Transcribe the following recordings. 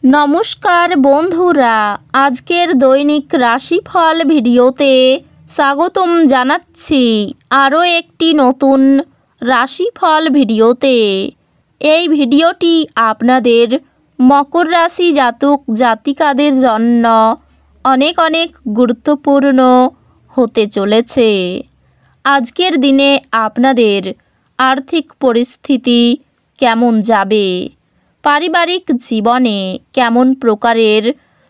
নমস্কার বন্ধুরা, আজকের দৈনিক রাশিফল ভিডিওতে স্বাগতম জানাচ্ছি আরও একটি নতুন রাশিফল ভিডিওতে। এই ভিডিওটি আপনাদের মকর রাশি জাতক জাতিকাদের জন্য অনেক অনেক গুরুত্বপূর্ণ হতে চলেছে। আজকের দিনে আপনাদের আর্থিক পরিস্থিতি কেমন যাবে, পারিবারিক জীবনে কেমন প্রকারের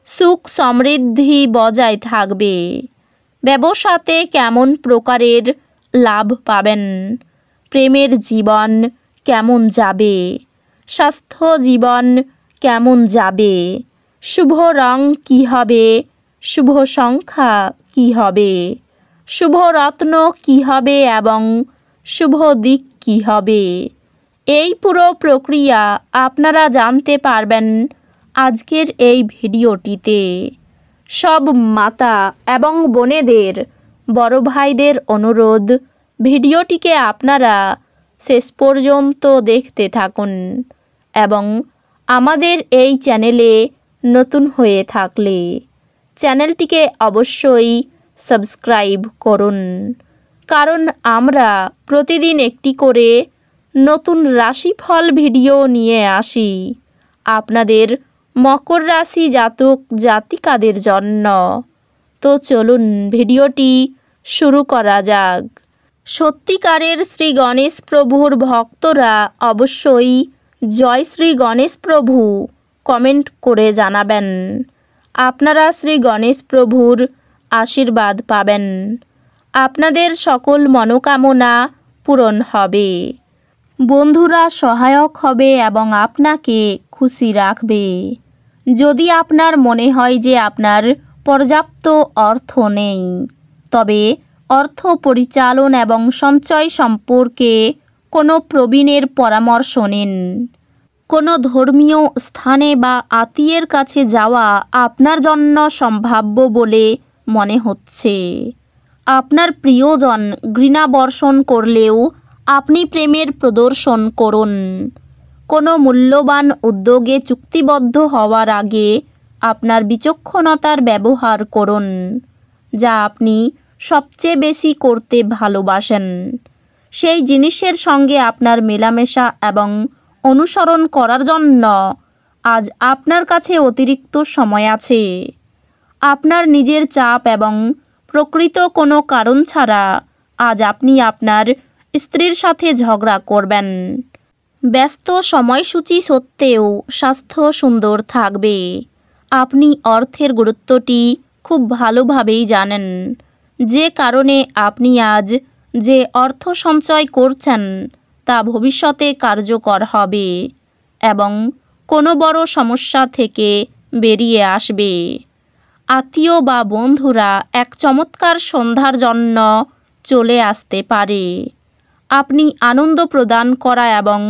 সুখ সমৃদ্ধি বজায় থাকবে, ব্যবসাতে কেমন প্রকারের লাভ পাবেন, প্রেমের জীবন কেমন যাবে, স্বাস্থ্য জীবন কেমন যাবে, শুভ রং কী হবে, শুভ সংখ্যা কী হবে, শুভ রত্ন কী হবে এবং শুভ দিক কী হবে, এই পুরো প্রক্রিয়া আপনারা জানতে পারবেন আজকের এই ভিডিওটিতে। সব মাতা এবং বোনেদের, বড় ভাইদের অনুরোধ, ভিডিওটিকে আপনারা শেষ পর্যন্ত দেখতে থাকুন এবং আমাদের এই চ্যানেলে নতুন হয়ে থাকলে চ্যানেলটিকে অবশ্যই সাবস্ক্রাইব করুন, কারণ আমরা প্রতিদিন একটি করে নতুন রাশিফল ভিডিও নিয়ে আসি আপনাদের মকর রাশি জাতক জাতিকাদের জন্য। তো চলুন ভিডিওটি শুরু করা যাক। সত্যিকারের শ্রী গণেশ প্রভুর ভক্তরা অবশ্যই জয় শ্রী গণেশ প্রভু কমেন্ট করে জানাবেন। আপনারা শ্রী গণেশ প্রভুর আশীর্বাদ পাবেন, আপনাদের সকল মনোকামনা পূরণ হবে, বন্ধুরা সহায়ক হবে এবং আপনাকে খুশি রাখবে। যদি আপনার মনে হয় যে আপনার পর্যাপ্ত অর্থ নেই, তবে অর্থ পরিচালন এবং সঞ্চয় সম্পর্কে কোনো প্রবীণের পরামর্শ নিন। কোনো ধর্মীয় স্থানে বা আত্মীয়ের কাছে যাওয়া আপনার জন্য সম্ভাব্য বলে মনে হচ্ছে। আপনার প্রিয়জন ঘৃণা বর্ষণ করলেও আপনি প্রেমের প্রদর্শন করুন। কোনো মূল্যবান উদ্যোগে চুক্তিবদ্ধ হওয়ার আগে আপনার বিচক্ষণতার ব্যবহার করুন, যা আপনি সবচেয়ে বেশি করতে ভালোবাসেন। সেই জিনিসের সঙ্গে আপনার মেলামেশা এবং অনুসরণ করার জন্য আজ আপনার কাছে অতিরিক্ত সময় আছে। আপনার নিজের চাপ এবং প্রকৃত কোনো কারণ ছাড়া আজ আপনি আপনার স্ত্রীর সাথে ঝগড়া করবেন। ব্যস্ত সময়সূচি সত্ত্বেও স্বাস্থ্য সুন্দর থাকবে। আপনি অর্থের গুরুত্বটি খুব ভালোভাবেই জানেন, যে কারণে আপনি আজ যে অর্থ সঞ্চয় করছেন তা ভবিষ্যতে কার্যকর হবে এবং কোনো বড় সমস্যা থেকে বেরিয়ে আসবে। আত্মীয় বা বন্ধুরা এক চমৎকার সন্ধ্যার জন্য চলে আসতে পারে। আপনি আনন্দ প্রদান করা এবং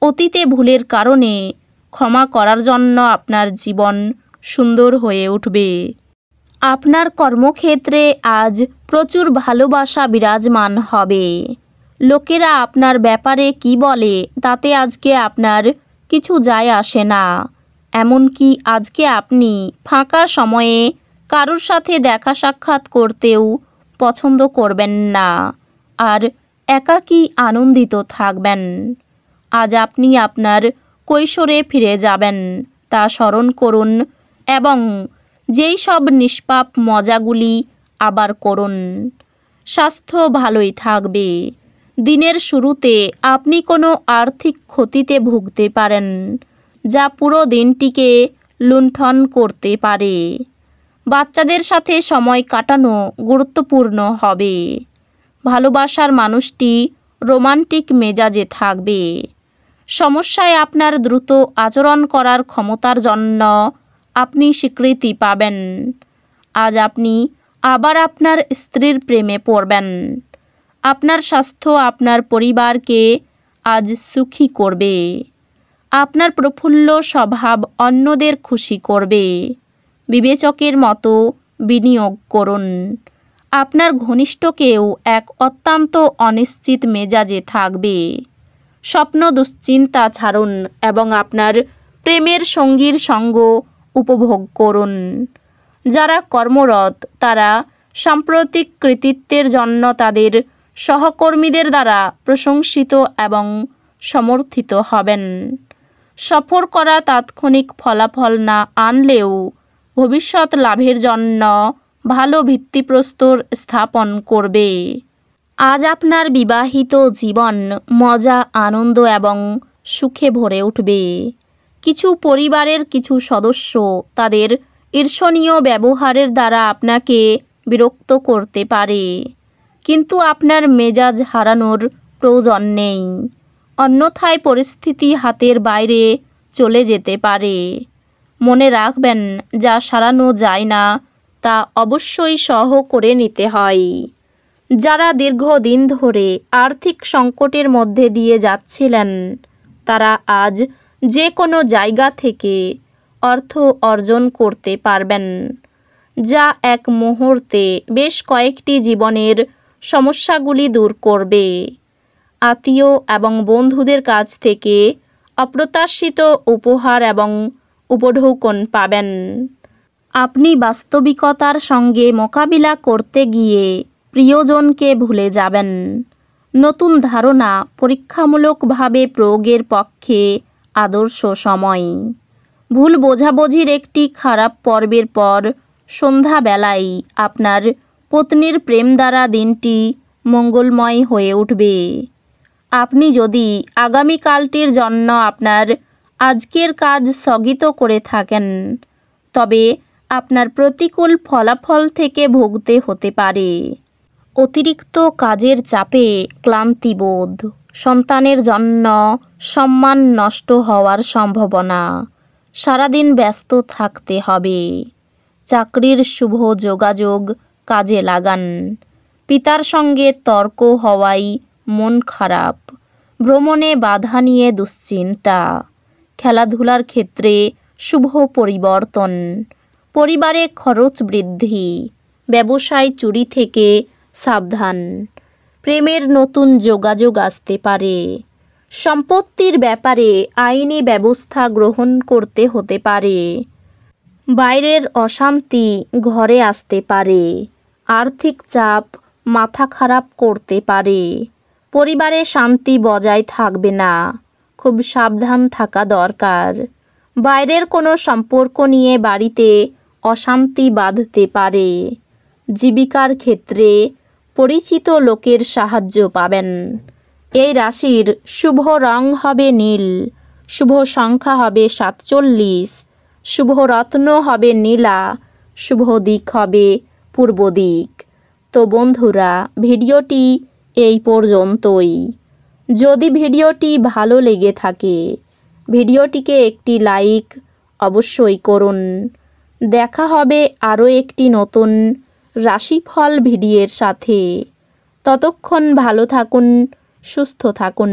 অতীতে ভুলের কারণে ক্ষমা করার জন্য আপনার জীবন সুন্দর হয়ে উঠবে। আপনার কর্মক্ষেত্রে আজ প্রচুর ভালোবাসা বিরাজমান হবে। লোকেরা আপনার ব্যাপারে কি বলে তাতে আজকে আপনার কিছু যায় আসে না। এমনকি আজকে আপনি ফাঁকা সময়ে কারোর সাথে দেখা সাক্ষাৎ করতেও পছন্দ করবেন না আর একাকী আনন্দিত থাকবেন। আজ আপনি আপনার কৈশোরে ফিরে যাবেন তা স্মরণ করুন এবং যেই সব নিষ্পাপ মজাগুলি আবার করুন। স্বাস্থ্য ভালোই থাকবে। দিনের শুরুতে আপনি কোনো আর্থিক ক্ষতিতে ভুগতে পারেন, যা পুরো দিনটিকে লুণ্ঠন করতে পারে। বাচ্চাদের সাথে সময় কাটানো গুরুত্বপূর্ণ হবে। ভালোবাসার মানুষটি রোমান্টিক মেজাজে থাকবে। সমস্যায় আপনার দ্রুত আচরণ করার ক্ষমতার জন্য আপনি স্বীকৃতি পাবেন। আজ আপনি আবার আপনার স্ত্রীর প্রেমে পড়বেন। আপনার স্বাস্থ্য আপনার পরিবারকে আজ সুখী করবে। আপনার প্রফুল্ল স্বভাব অন্যদের খুশি করবে। বিবেচকের মতো বিনিয়োগ করুন। আপনার ঘনিষ্ঠকেও এক অত্যন্ত অনিশ্চিত মেজাজে থাকবে। স্বপ্ন দুশ্চিন্তা ছাড়ুন এবং আপনার প্রেমের সঙ্গীর সঙ্গ উপভোগ করুন। যারা কর্মরত তারা সাম্প্রতিক কৃতিত্বের জন্য তাদের সহকর্মীদের দ্বারা প্রশংসিত এবং সমর্থিত হবেন। সফর করা তাৎক্ষণিক ফলাফল না আনলেও ভবিষ্যৎ লাভের জন্য ভালো ভিত্তিপ্রস্তর স্থাপন করবে। আজ আপনার বিবাহিত জীবন মজা, আনন্দ এবং সুখে ভরে উঠবে। কিছু পরিবারের কিছু সদস্য তাদের ঈর্ষণীয় ব্যবহারের দ্বারা আপনাকে বিরক্ত করতে পারে, কিন্তু আপনার মেজাজ হারানোর প্রয়োজন নেই। অন্যথায় পরিস্থিতি হাতের বাইরে চলে যেতে পারে। মনে রাখবেন, যা সারানো যায় না তা অবশ্যই সহ করে নিতে হয়। যারা দীর্ঘদিন ধরে আর্থিক সংকটের মধ্যে দিয়ে যাচ্ছিলেন তারা আজ যে কোনো জায়গা থেকে অর্থ অর্জন করতে পারবেন, যা এক মুহূর্তে বেশ কয়েকটি জীবনের সমস্যাগুলি দূর করবে। আত্মীয় এবং বন্ধুদের কাছ থেকে অপ্রত্যাশিত উপহার এবং উপঢৌকন পাবেন। আপনি বাস্তবিকতার সঙ্গে মোকাবিলা করতে গিয়ে প্রিয়জনকে ভুলে যাবেন। নতুন ধারণা পরীক্ষামূলকভাবে প্রয়োগের পক্ষে আদর্শ সময়। ভুল বোঝাবুঝির একটি খারাপ পর্বের পর সন্ধ্যাবেলায় আপনার পত্নীর প্রেম দ্বারা দিনটি মঙ্গলময় হয়ে উঠবে। আপনি যদি আগামীকালটির জন্য আপনার আজকের কাজ স্থগিত করে থাকেন তবে আপনার প্রতিকূল ফলাফল থেকে ভুগতে হতে পারে। অতিরিক্ত কাজের চাপে ক্লান্তিবোধ, সন্তানের জন্য সম্মান নষ্ট হওয়ার সম্ভাবনা। সারাদিন ব্যস্ত থাকতে হবে। চাকরির শুভ যোগাযোগ কাজে লাগান। পিতার সঙ্গে তর্ক হওয়ায় মন খারাপ। ভ্রমণে বাধা নিয়ে দুশ্চিন্তা। খেলাধুলার ক্ষেত্রে শুভ পরিবর্তন। পরিবারে খরচ বৃদ্ধি। ব্যবসায় চুরি থেকে সাবধান। প্রেমের নতুন যোগাযোগ আসতে পারে। সম্পত্তির ব্যাপারে আইনি ব্যবস্থা গ্রহণ করতে হতে পারে। বাইরের অশান্তি ঘরে আসতে পারে। আর্থিক চাপ মাথা খারাপ করতে পারে। পরিবারে শান্তি বজায় থাকবে না। খুব সাবধান থাকা দরকার। বাইরের কোনো সম্পর্ক নিয়ে বাড়িতে অশান্তি বাঁধতে পারে। জীবিকার ক্ষেত্রে পরিচিত লোকের সাহায্য পাবেন। এই রাশির শুভ রং হবে নীল। শুভ সংখ্যা হবে 47। শুভ রত্ন হবে নীলা। শুভ দিক হবে পূর্ব দিক। তো বন্ধুরা, ভিডিওটি এই পর্যন্তই। যদি ভিডিওটি ভালো লেগে থাকে ভিডিওটিকে একটি লাইক অবশ্যই করুন। দেখা হবে আরও একটি নতুন রাশিফল ভিডিওর সাথে। ততক্ষণ ভালো থাকুন, সুস্থ থাকুন,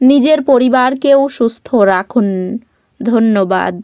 নিজের পরিবারকেও সুস্থ রাখুন। ধন্যবাদ।